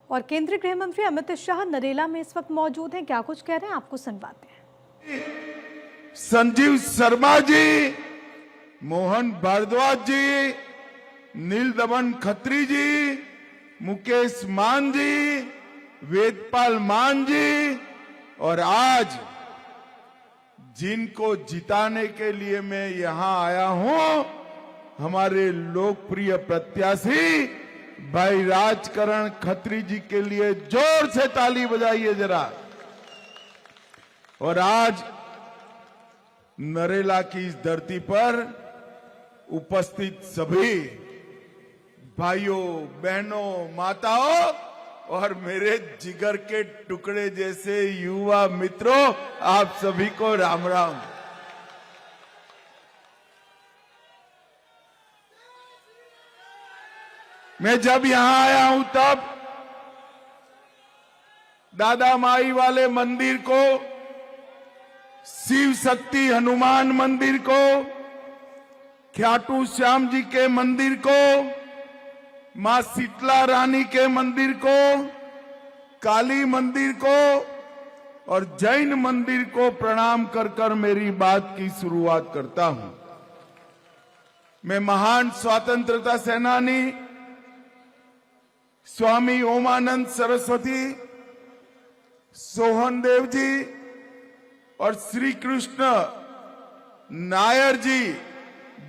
और केंद्रीय गृह मंत्री अमित शाह नरेला में इस वक्त मौजूद हैं। क्या कुछ कह रहे हैं आपको सुनवाते हैं। संजीव शर्मा जी, मोहन भारद्वाज जी, नीलदमन खत्री जी, मुकेश मान जी, वेदपाल मान जी, और आज जिनको जिताने के लिए मैं यहां आया हूं, हमारे लोकप्रिय प्रत्याशी भाई राजकरण खत्री जी के लिए जोर से ताली बजाइए जरा। और आज नरेला की इस धरती पर उपस्थित सभी भाइयों, बहनों, माताओं और मेरे जिगर के टुकड़े जैसे युवा मित्रों, आप सभी को राम राम। मैं जब यहां आया हूं तब दादा माई वाले मंदिर को, शिव शक्ति हनुमान मंदिर को, खाटू श्याम जी के मंदिर को, मां शीतला रानी के मंदिर को, काली मंदिर को और जैन मंदिर को प्रणाम कर कर मेरी बात की शुरुआत करता हूं। मैं महान स्वतंत्रता सेनानी स्वामी ओमानंद सरस्वती, सोहन देव जी और श्री कृष्ण नायर जी,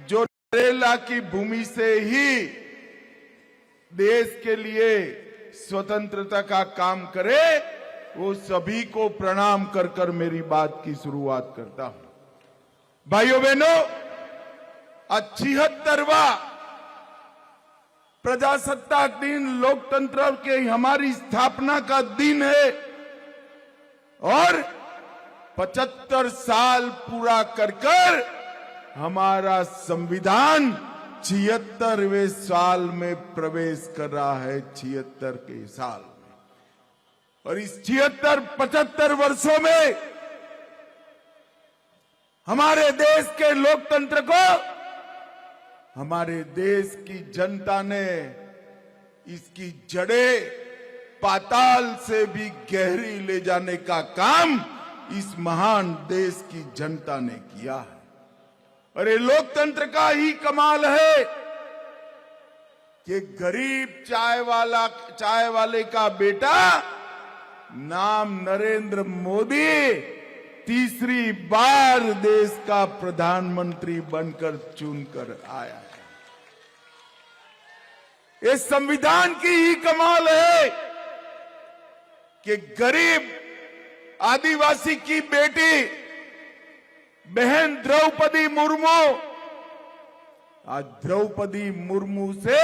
जो नरेला की भूमि से ही देश के लिए स्वतंत्रता का काम करे, वो सभी को प्रणाम कर कर मेरी बात की शुरुआत करता हूं। भाइयों बहनों, 76वां प्रजासत्ताक दिन, लोकतंत्र के हमारी स्थापना का दिन है और 75 साल पूरा कर कर हमारा संविधान 76वें साल में प्रवेश कर रहा है। 76 के साल में, और इस 76-75 वर्षों में हमारे देश के लोकतंत्र को हमारे देश की जनता ने इसकी जड़ें पाताल से भी गहरी ले जाने का काम इस महान देश की जनता ने किया है। और ये लोकतंत्र का ही कमाल है कि गरीब चाय वाले का बेटा, नाम नरेंद्र मोदी, तीसरी बार देश का प्रधानमंत्री बनकर चुनकर आया है। इस संविधान की ही कमाल है कि गरीब आदिवासी की बेटी बहन द्रौपदी मुर्मू, आज द्रौपदी मुर्मू से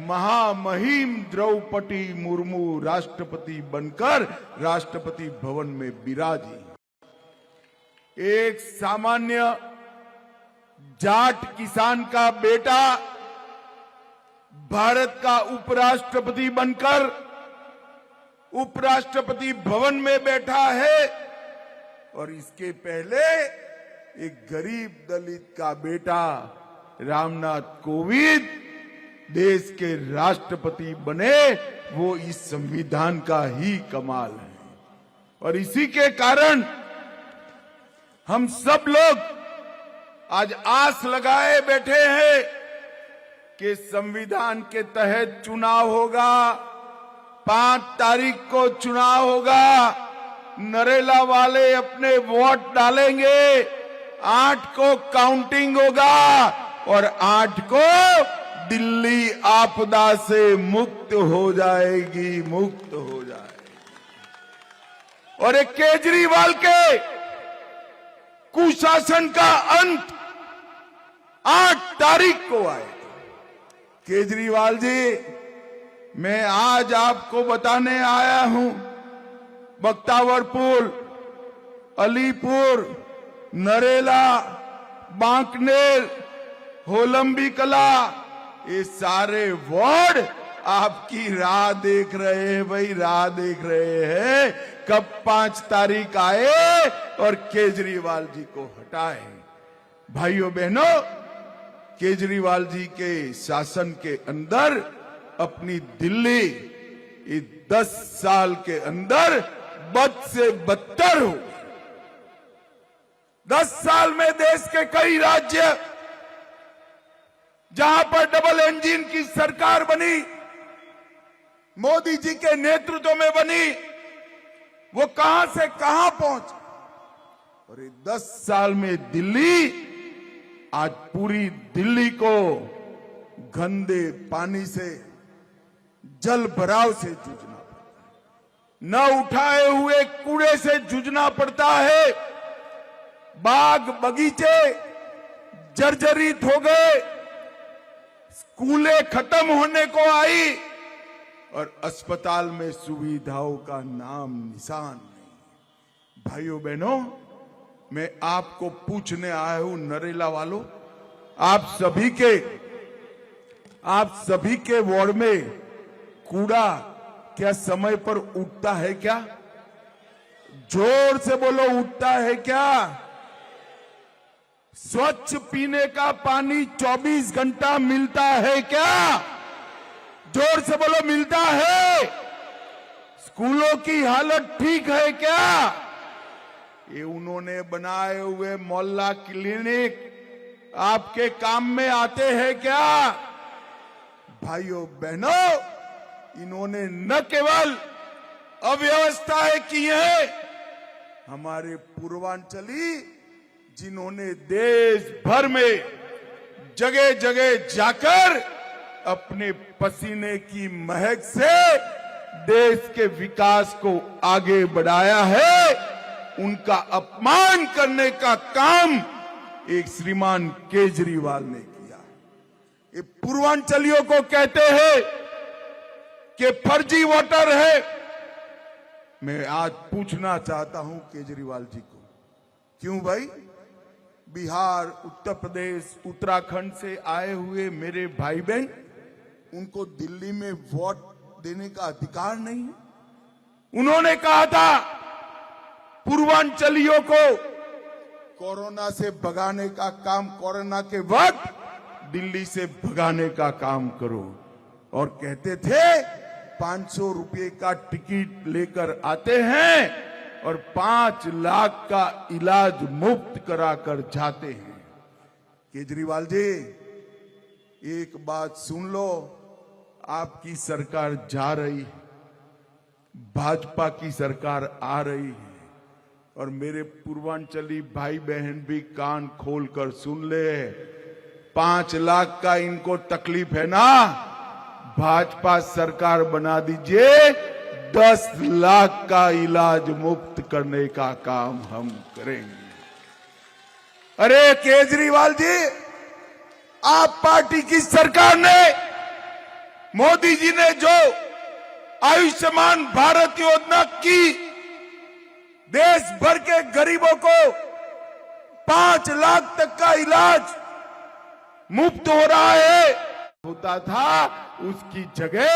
महामहिम द्रौपदी मुर्मू राष्ट्रपति बनकर राष्ट्रपति भवन में विराजी। एक सामान्य जाट किसान का बेटा भारत का उपराष्ट्रपति बनकर उपराष्ट्रपति भवन में बैठा है, और इसके पहले एक गरीब दलित का बेटा रामनाथ कोविंद देश के राष्ट्रपति बने। वो इस संविधान का ही कमाल है। और इसी के कारण हम सब लोग आज आस लगाए बैठे हैं कि संविधान के तहत चुनाव होगा, 5 तारीख को चुनाव होगा, नरेला वाले अपने वोट डालेंगे, 8 को काउंटिंग होगा और 8 को दिल्ली आपदा से मुक्त हो जाएगी, मुक्त हो जाएगी। और एक केजरीवाल के कुशासन का अंत 8 तारीख को आएगा। केजरीवाल जी, मैं आज आपको बताने आया हूं, बख्तावरपुर, अलीपुर, नरेला, बांकनेर, होलंबी कला, ये सारे वार्ड आपकी राह देख रहे हैं भाई, राह देख रहे हैं कब 5 तारीख आए और केजरीवाल जी को हटाए। भाइयों बहनों, केजरीवाल जी के शासन के अंदर अपनी दिल्ली ये 10 साल के अंदर बद से बदतर हो। 10 साल में देश के कई राज्य जहां पर डबल इंजन की सरकार बनी, मोदी जी के नेतृत्व में बनी, वो कहां से कहां पहुंच। और ये 10 साल में दिल्ली, आज पूरी दिल्ली को गंदे पानी से, जल भराव से जूझना पड़ता है, न उठाए हुए कूड़े से जूझना पड़ता है। बाग बगीचे जर्जरित हो गए, स्कूलें खत्म होने को आई और अस्पताल में सुविधाओं का नाम निशान नहीं। भाइयों बहनों, मैं आपको पूछने आया हूं, नरेला वालों, आप सभी के वार्ड में कूड़ा क्या समय पर उठता है क्या? जोर से बोलो, उठता है क्या? स्वच्छ पीने का पानी 24 घंटा मिलता है क्या? जोर से बोलो, मिलता है? स्कूलों की हालत ठीक है क्या? ये उन्होंने बनाए हुए मोहल्ला क्लिनिक आपके काम में आते हैं क्या? भाइयों बहनों, इन्होंने न केवल अव्यवस्थाएं की है, हमारे पूर्वांचली जिन्होंने देश भर में जगह जगह जाकर अपने पसीने की महक से देश के विकास को आगे बढ़ाया है, उनका अपमान करने का काम एक श्रीमान केजरीवाल ने किया। ये पूर्वांचलियों को कहते हैं कि फर्जी वोटर है। मैं आज पूछना चाहता हूं केजरीवाल जी को, क्यों भाई? बिहार, उत्तर प्रदेश, उत्तराखंड से आए हुए मेरे भाई बहन, उनको दिल्ली में वोट देने का अधिकार नहीं है? उन्होंने कहा था पूर्वांचलियों को कोरोना से भगाने का काम, कोरोना के वक्त दिल्ली से भगाने का काम करो, और कहते थे 500 रुपए का टिकट लेकर आते हैं और 5 लाख का इलाज मुफ्त कराकर जाते हैं। केजरीवाल जी, एक बात सुन लो, आपकी सरकार जा रही है, भाजपा की सरकार आ रही है, और मेरे पूर्वांचली भाई बहन भी कान खोलकर सुन ले, 5 लाख का इनको तकलीफ है ना, भाजपा सरकार बना दीजिए, 10 लाख का इलाज मुफ्त करने का काम हम करेंगे। अरे केजरीवाल जी, आप पार्टी की सरकार ने, मोदी जी ने जो आयुष्मान भारत योजना की, देश भर के गरीबों को 5 लाख तक का इलाज मुफ्त हो रहा है, होता था उसकी जगह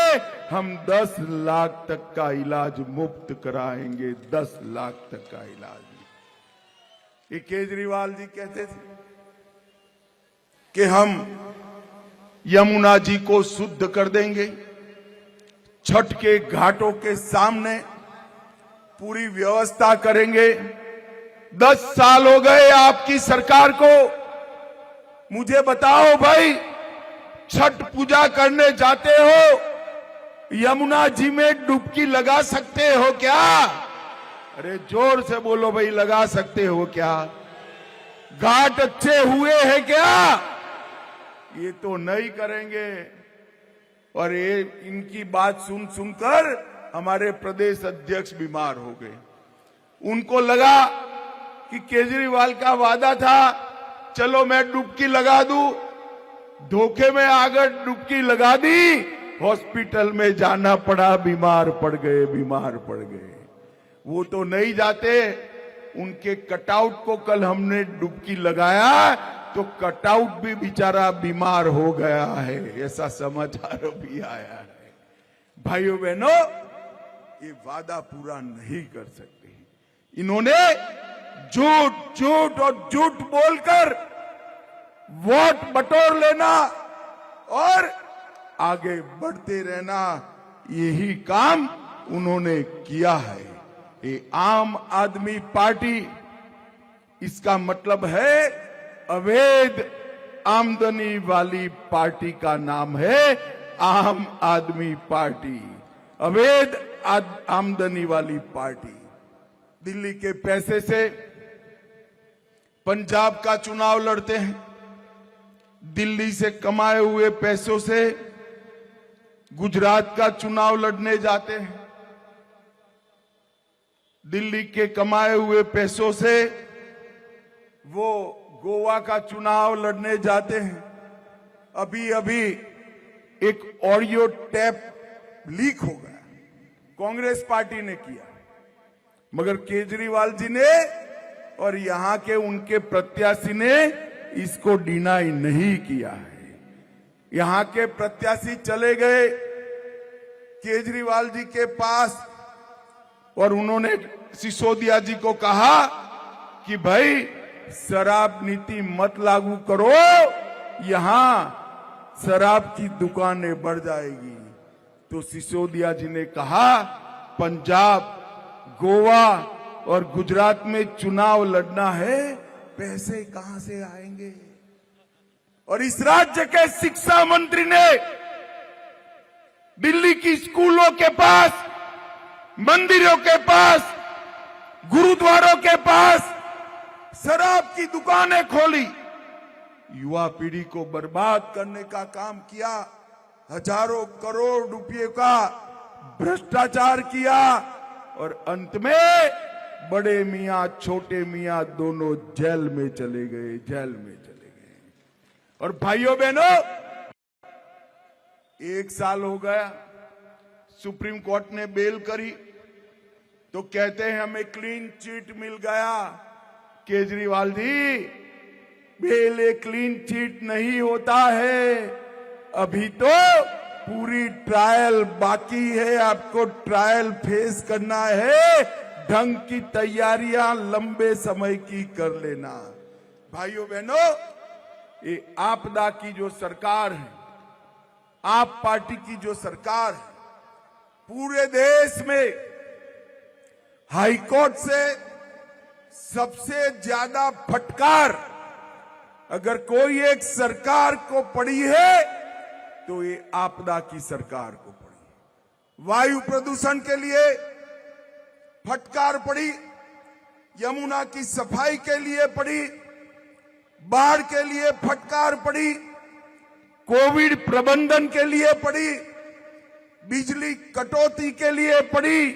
हम 10 लाख तक का इलाज मुफ्त कराएंगे। 10 लाख तक का इलाज। ये केजरीवाल जी कहते थे कि हम यमुना जी को शुद्ध कर देंगे, छठ के घाटों के सामने पूरी व्यवस्था करेंगे। 10 साल हो गए आपकी सरकार को, मुझे बताओ भाई, छठ पूजा करने जाते हो, यमुना जी में डुबकी लगा सकते हो क्या? अरे जोर से बोलो भाई, लगा सकते हो क्या? घाट अच्छे हुए हैं क्या? ये तो नहीं करेंगे। और ये इनकी बात सुन सुनकर हमारे प्रदेश अध्यक्ष बीमार हो गए। उनको लगा कि केजरीवाल का वादा था, चलो मैं डुबकी लगा दूं, धोखे में आकर डुबकी लगा दी, हॉस्पिटल में जाना पड़ा, बीमार पड़ गए। वो तो नहीं जाते, उनके कटआउट को कल हमने डुबकी लगाया तो कटआउट भी बेचारा बीमार हो गया है, ऐसा समाचार भी आया है। भाइयों बहनों, ये वादा पूरा नहीं कर सकते। इन्होंने झूठ बोलकर वोट बटोर लेना और आगे बढ़ते रहना, यही काम उन्होंने किया है। ये आम आदमी पार्टी, इसका मतलब है अवैध आमदनी वाली पार्टी का नाम है आम आदमी पार्टी, अवैध आमदनी वाली पार्टी। दिल्ली के पैसे से पंजाब का चुनाव लड़ते हैं, दिल्ली से कमाए हुए पैसों से गुजरात का चुनाव लड़ने जाते हैं, दिल्ली के कमाए हुए पैसों से वो गोवा का चुनाव लड़ने जाते हैं। अभी अभी एक ऑडियो टेप लीक हो गया, कांग्रेस पार्टी ने किया, मगर केजरीवाल जी ने और यहां के उनके प्रत्याशी ने इसको डिनाई नहीं किया है। यहां के प्रत्याशी चले गए केजरीवाल जी के पास और उन्होंने सिसोदिया जी को कहा कि भाई शराब नीति मत लागू करो, यहां शराब की दुकानें बढ़ जाएगी। तो सिसोदिया जी ने कहा पंजाब, गोवा और गुजरात में चुनाव लड़ना है, पैसे कहां से आएंगे? और इस राज्य के शिक्षा मंत्री ने दिल्ली की स्कूलों के पास, मंदिरों के पास, गुरुद्वारों के पास शराब की दुकानें खोली, युवा पीढ़ी को बर्बाद करने का काम किया, हजारों करोड़ रुपए का भ्रष्टाचार किया और अंत में बड़े मियां छोटे मियां दोनों जेल में चले गए, जेल में चले गए। और भाइयों बहनों, 1 साल हो गया, सुप्रीम कोर्ट ने बेल करी तो कहते हैं हमें क्लीन चिट मिल गया। केजरीवाल जी, बेल एक क्लीन चिट नहीं होता है, अभी तो पूरी ट्रायल बाकी है, आपको ट्रायल फेस करना है, ढंग की तैयारियां लंबे समय की कर लेना। भाइयों बहनों, ये आपदा की जो सरकार है, आप पार्टी की जो सरकार है, पूरे देश में हाईकोर्ट से सबसे ज्यादा फटकार अगर कोई एक सरकार को पड़ी है तो ये आपदा की सरकार को पड़ी। वायु प्रदूषण के लिए फटकार पड़ी, यमुना की सफाई के लिए पड़ी, बाढ़ के लिए फटकार पड़ी, कोविड प्रबंधन के लिए पड़ी, बिजली कटौती के लिए पड़ी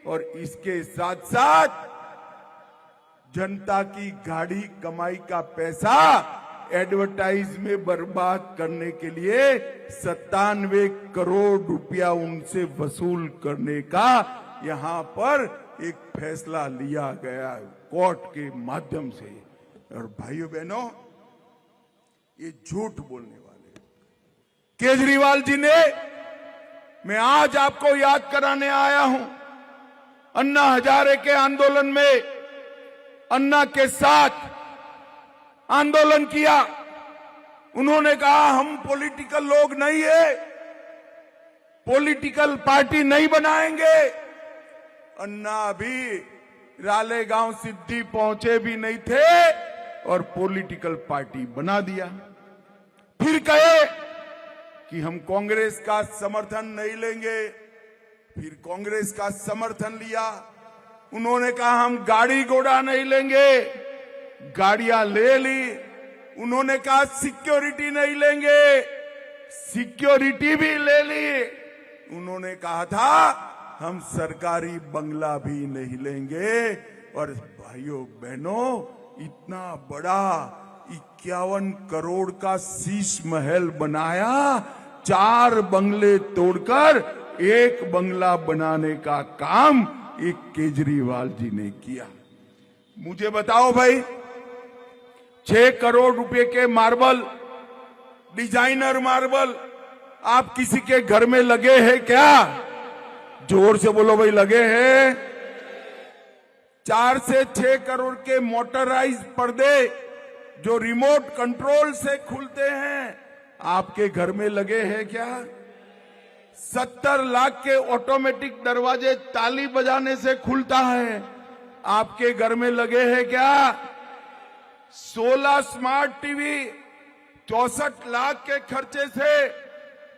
और इसके साथ साथ जनता की गाढ़ी कमाई का पैसा एडवर्टाइज में बर्बाद करने के लिए 97 करोड़ रुपया उनसे वसूल करने का यहां पर एक फैसला लिया गया कोर्ट के माध्यम से। और भाइयों बहनों, ये झूठ बोलने वाले केजरीवाल जी ने, मैं आज आपको याद कराने आया हूं, अन्ना हजारे के आंदोलन में अन्ना के साथ आंदोलन किया। उन्होंने कहा हम पॉलिटिकल लोग नहीं है, पॉलिटिकल पार्टी नहीं बनाएंगे। अन्ना अभी रालेगांव सिद्धि पहुंचे भी नहीं थे और पॉलिटिकल पार्टी बना दिया। फिर कहे कि हम कांग्रेस का समर्थन नहीं लेंगे, फिर कांग्रेस का समर्थन लिया। उन्होंने कहा हम गाड़ी घोड़ा नहीं लेंगे, गाड़ियां ले ली। उन्होंने कहा सिक्योरिटी नहीं लेंगे, सिक्योरिटी भी ले ली। उन्होंने कहा था हम सरकारी बंगला भी नहीं लेंगे। और भाइयों बहनों, इतना बड़ा 51 करोड़ का शीश महल बनाया, 4 बंगले तोड़कर 1 बंगला बनाने का काम एक केजरीवाल जी ने किया। मुझे बताओ भाई, 6 करोड़ रुपए के मार्बल, डिजाइनर मार्बल आप किसी के घर में लगे हैं क्या? जोर से बोलो भाई, लगे हैं? 4 से 6 करोड़ के मोटराइज पर्दे जो रिमोट कंट्रोल से खुलते हैं, आपके घर में लगे हैं क्या? 70 लाख के ऑटोमेटिक दरवाजे ताली बजाने से खुलता है। आपके घर में लगे हैं क्या? 16 स्मार्ट टीवी 64 लाख के खर्चे से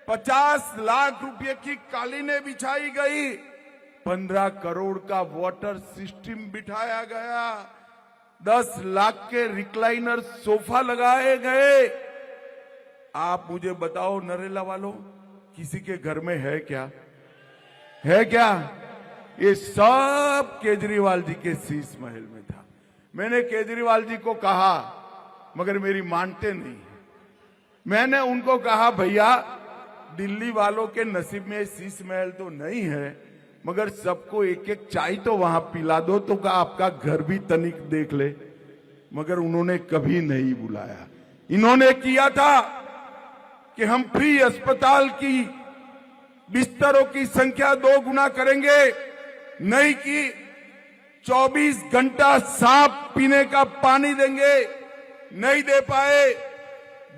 50 लाख रुपए की कालीनें बिछाई गई। 15 करोड़ का वाटर सिस्टम बिठाया गया। 10 लाख के रिक्लाइनर सोफा लगाए गए। आप मुझे बताओ नरेला वालों, किसी के घर में है क्या? है क्या? ये सब केजरीवाल जी के शीश महल में था। मैंने केजरीवाल जी को कहा, मगर मेरी मानते नहीं। मैंने उनको कहा, भैया दिल्ली वालों के नसीब में शीश महल तो नहीं है, मगर सबको एक एक चाय तो वहां पिला दो तो का आपका घर भी तनिक देख ले। मगर उन्होंने कभी नहीं बुलाया। इन्होंने किया था कि हम फ्री अस्पताल की बिस्तरों की संख्या 2 गुना करेंगे, नहीं कि 24 घंटा साफ पीने का पानी देंगे, नहीं दे पाए।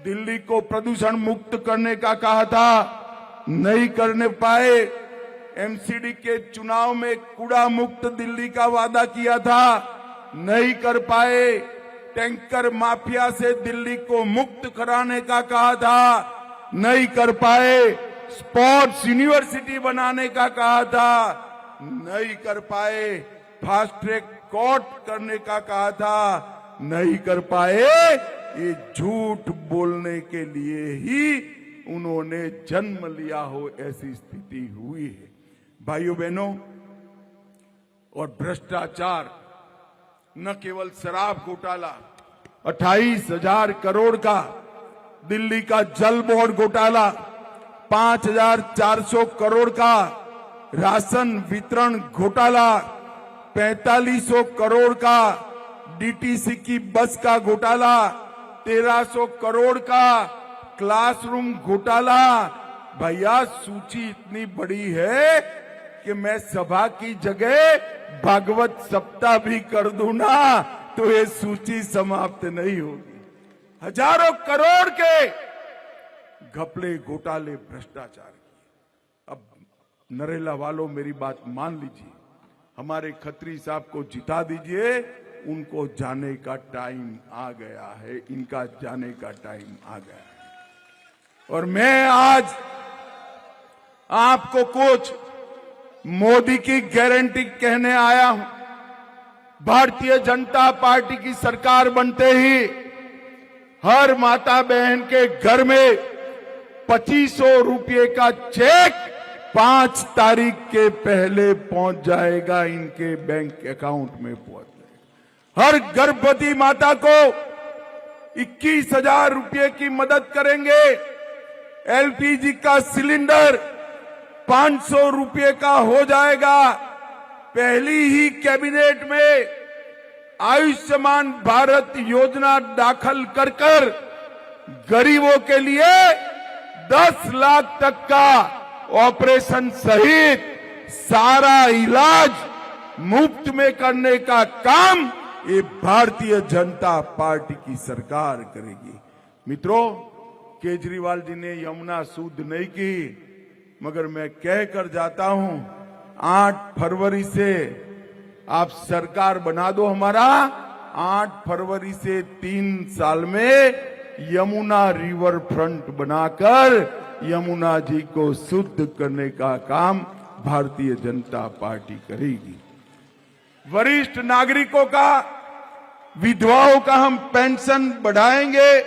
दिल्ली को प्रदूषण मुक्त करने का कहा था, नहीं करने पाए। एमसीडी के चुनाव में कूड़ा मुक्त दिल्ली का वादा किया था, नहीं कर पाए। टैंकर माफिया से दिल्ली को मुक्त कराने का कहा था, नहीं कर पाए। स्पोर्ट्स यूनिवर्सिटी बनाने का कहा था, नहीं कर पाए। फास्ट ट्रैक कोर्ट करने का कहा था, नहीं कर पाए। ये झूठ बोलने के लिए ही उन्होंने जन्म लिया हो, ऐसी स्थिति हुई है। भाइयों बहनों, और भ्रष्टाचार, न केवल शराब घोटाला, 28,000 करोड़ का दिल्ली का जल बोर्ड घोटाला, 5,400 करोड़ का राशन वितरण घोटाला, 4500 करोड़ का डीटीसी की बस का घोटाला, 1300 करोड़ का क्लासरूम घोटाला। भैया सूची इतनी बड़ी है कि मैं सभा की जगह भागवत सप्ताह भी कर दूं ना तो ये सूची समाप्त नहीं होगी। हजारों करोड़ के घपले, घोटाले, भ्रष्टाचार की। अब नरेला वालों मेरी बात मान लीजिए, हमारे खत्री साहब को जिता दीजिए। उनको जाने का टाइम आ गया है, इनका जाने का टाइम आ गया है। और मैं आज आपको कुछ मोदी की गारंटी कहने आया हूं। भारतीय जनता पार्टी की सरकार बनते ही हर माता बहन के घर में 2500 रुपये का चेक 5 तारीख के पहले पहुंच जाएगा, इनके बैंक अकाउंट में पहुंच जाएगा। हर गर्भवती माता को 21,000 रुपये की मदद करेंगे। एलपीजी का सिलेंडर 500 रुपये का हो जाएगा। पहली ही कैबिनेट में आयुष्मान भारत योजना दाखिल कर गरीबों के लिए 10 लाख तक का ऑपरेशन सहित सारा इलाज मुफ्त में करने का काम ये भारतीय जनता पार्टी की सरकार करेगी। मित्रों, केजरीवाल जी ने यमुना शुद्ध नहीं की, मगर मैं कह कर जाता हूं 8 फरवरी से आप सरकार बना दो हमारा। 8 फरवरी से 3 साल में यमुना रिवर फ्रंट बनाकर यमुना जी को शुद्ध करने का काम भारतीय जनता पार्टी करेगी। वरिष्ठ नागरिकों का, विधवाओं का हम पेंशन बढ़ाएंगे।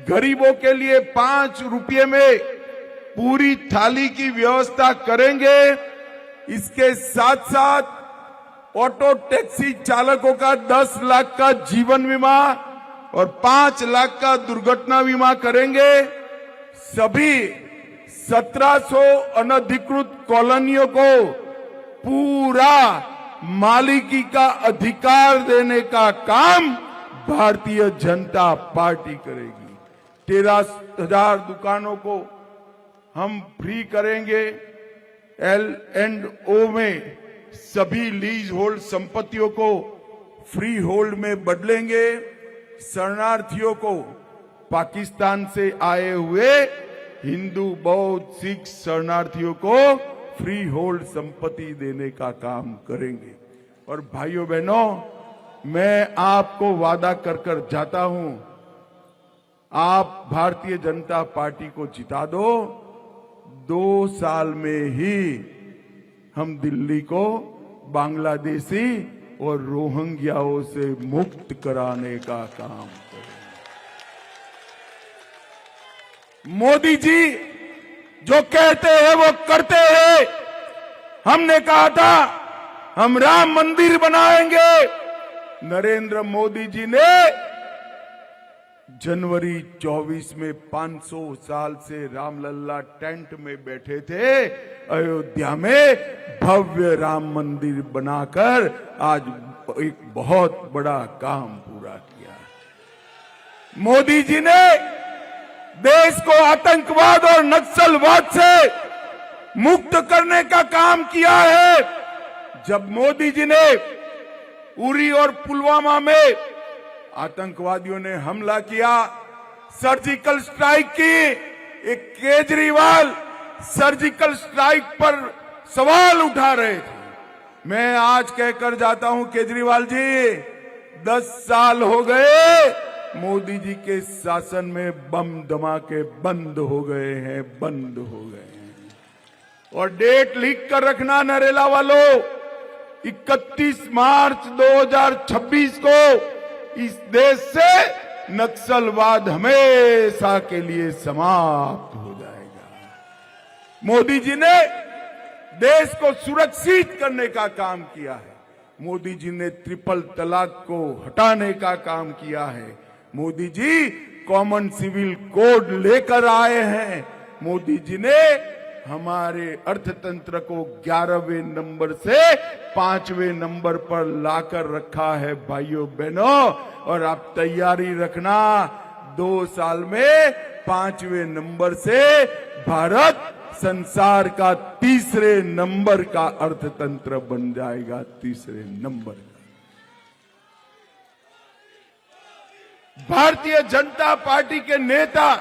गरीबों के लिए 5 रुपये में पूरी थाली की व्यवस्था करेंगे। इसके साथ साथ ऑटो टैक्सी चालकों का 10 लाख का जीवन बीमा और 5 लाख का दुर्घटना बीमा करेंगे। सभी 1700 अनधिकृत कॉलोनियों को पूरा मालिकी का अधिकार देने का काम भारतीय जनता पार्टी करेगी। 13,000 दुकानों को हम फ्री करेंगे। L&O में सभी लीज होल्ड संपत्तियों को फ्री होल्ड में बदलेंगे। शरणार्थियों को, पाकिस्तान से आए हुए हिंदू बौद्ध सिख शरणार्थियों को फ्री होल्ड संपत्ति देने का काम करेंगे। और भाइयों बहनों, मैं आपको वादा कर कर जाता हूं, आप भारतीय जनता पार्टी को जिता दो, 2 साल में ही हम दिल्ली को बांग्लादेशी और रोहिंग्याओं से मुक्त कराने का काम करेंगे। मोदी जी जो कहते हैं वो करते हैं। हमने कहा था हम राम मंदिर बनाएंगे, नरेंद्र मोदी जी ने जनवरी 24 में 500 साल से रामलला टेंट में बैठे थे, अयोध्या में भव्य राम मंदिर बनाकर आज एक बहुत बड़ा काम पूरा किया। मोदी जी ने देश को आतंकवाद और नक्सलवाद से मुक्त करने का काम किया है। जब मोदी जी ने उरी और पुलवामा में आतंकवादियों ने हमला किया, सर्जिकल स्ट्राइक की, एक केजरीवाल सर्जिकल स्ट्राइक पर सवाल उठा रहे थे। मैं आज कहकर जाता हूं, केजरीवाल जी 10 साल हो गए मोदी जी के शासन में बम धमाके बंद हो गए हैं, बंद हो गए हैं। और डेट लिख कर रखना नरेला वालों, 31 मार्च 2026 को इस देश से नक्सलवाद हमेशा के लिए समाप्त हो जाएगा। मोदी जी ने देश को सुरक्षित करने का काम किया है। मोदी जी ने ट्रिपल तलाक को हटाने का काम किया है। Modi ji common civil code लेकर आए हैं। मोदी जी ने हमारे अर्थतंत्र को 11वें नंबर से 5वें नंबर पर लाकर रखा है भाइयों बहनों। और आप तैयारी रखना, 2 साल में 5वें नंबर से भारत संसार का 3रे नंबर का अर्थतंत्र बन जाएगा, 3रे नंबर का। भारतीय जनता पार्टी के नेता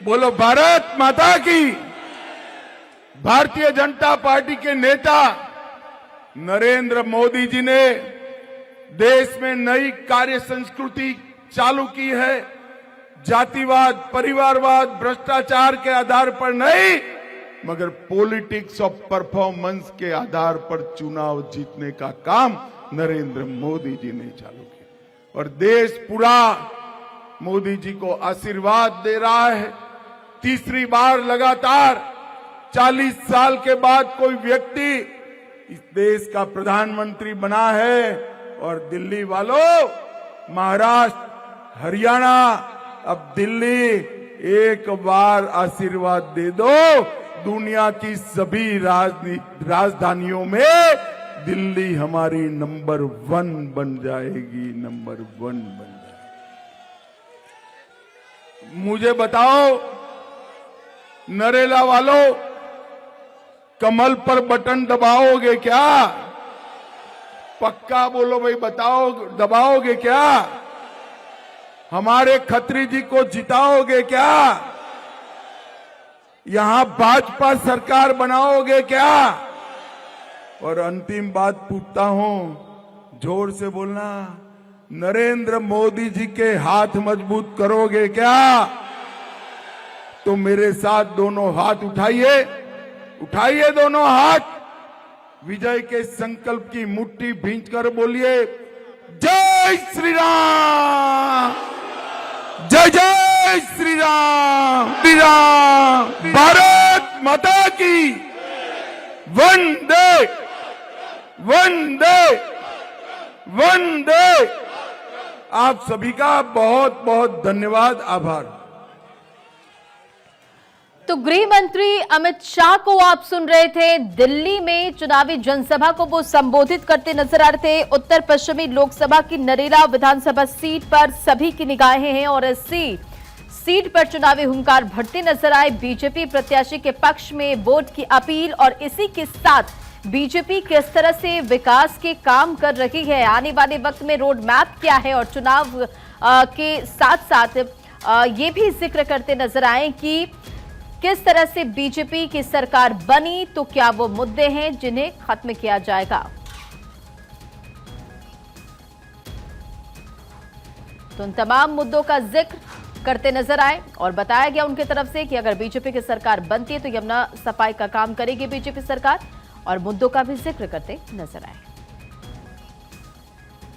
बोलो भारत माता की। भारतीय जनता पार्टी के नेता नरेंद्र मोदी जी ने देश में नई कार्य संस्कृति चालू की है। जातिवाद, परिवारवाद, भ्रष्टाचार के आधार पर नहीं, मगर पॉलिटिक्स ऑफ परफॉर्मेंस के आधार पर चुनाव जीतने का काम नरेंद्र मोदी जी ने चालू किया। और देश पूरा मोदी जी को आशीर्वाद दे रहा है। 3री बार लगातार 40 साल के बाद कोई व्यक्ति इस देश का प्रधानमंत्री बना है। और दिल्ली वालों, महाराष्ट्र, हरियाणा, अब दिल्ली, एक बार आशीर्वाद दे दो, दुनिया की सभी राजधानियों में दिल्ली हमारी नंबर 1 बन जाएगी, नंबर 1 बन जाएगी। मुझे बताओ नरेला वालों, कमल पर बटन दबाओगे क्या? पक्का बोलो भाई, बताओ दबाओगे क्या? हमारे खत्री जी को जिताओगे क्या? यहां भाजपा सरकार बनाओगे क्या? और अंतिम बात पूछता हूं, जोर से बोलना, नरेंद्र मोदी जी के हाथ मजबूत करोगे क्या? तो मेरे साथ दोनों हाथ उठाइए, उठाइए दोनों हाथ, विजय के संकल्प की मुट्ठी भींचकर बोलिए, जय श्री राम, जय जय श्री राम, श्री राम, भारत माता की, वंदे वंदे वंदे। आप सभी का बहुत बहुत धन्यवाद, आभार। तो गृह मंत्री अमित शाह को आप सुन रहे थे। दिल्ली में चुनावी जनसभा को वो संबोधित करते नजर आ रहे थे। उत्तर पश्चिमी लोकसभा की नरेला विधानसभा सीट पर सभी की निगाहें हैं और इस सीट पर चुनावी हुंकार भरते नजर आए। बीजेपी प्रत्याशी के पक्ष में वोट की अपील और इसी के साथ बीजेपी किस तरह से विकास के काम कर रही है, आने वाले वक्त में रोड मैप क्या है और चुनाव के साथ साथ ये भी जिक्र करते नजर आए कि किस तरह से बीजेपी की सरकार बनी तो क्या वो मुद्दे हैं जिन्हें खत्म किया जाएगा। तो उन तमाम मुद्दों का जिक्र करते नजर आए और बताया गया उनकी तरफ से कि अगर बीजेपी की सरकार बनती है तो यमुना सफाई का काम करेगी बीजेपी सरकार, और मुद्दों का भी जिक्र करते नजर आए।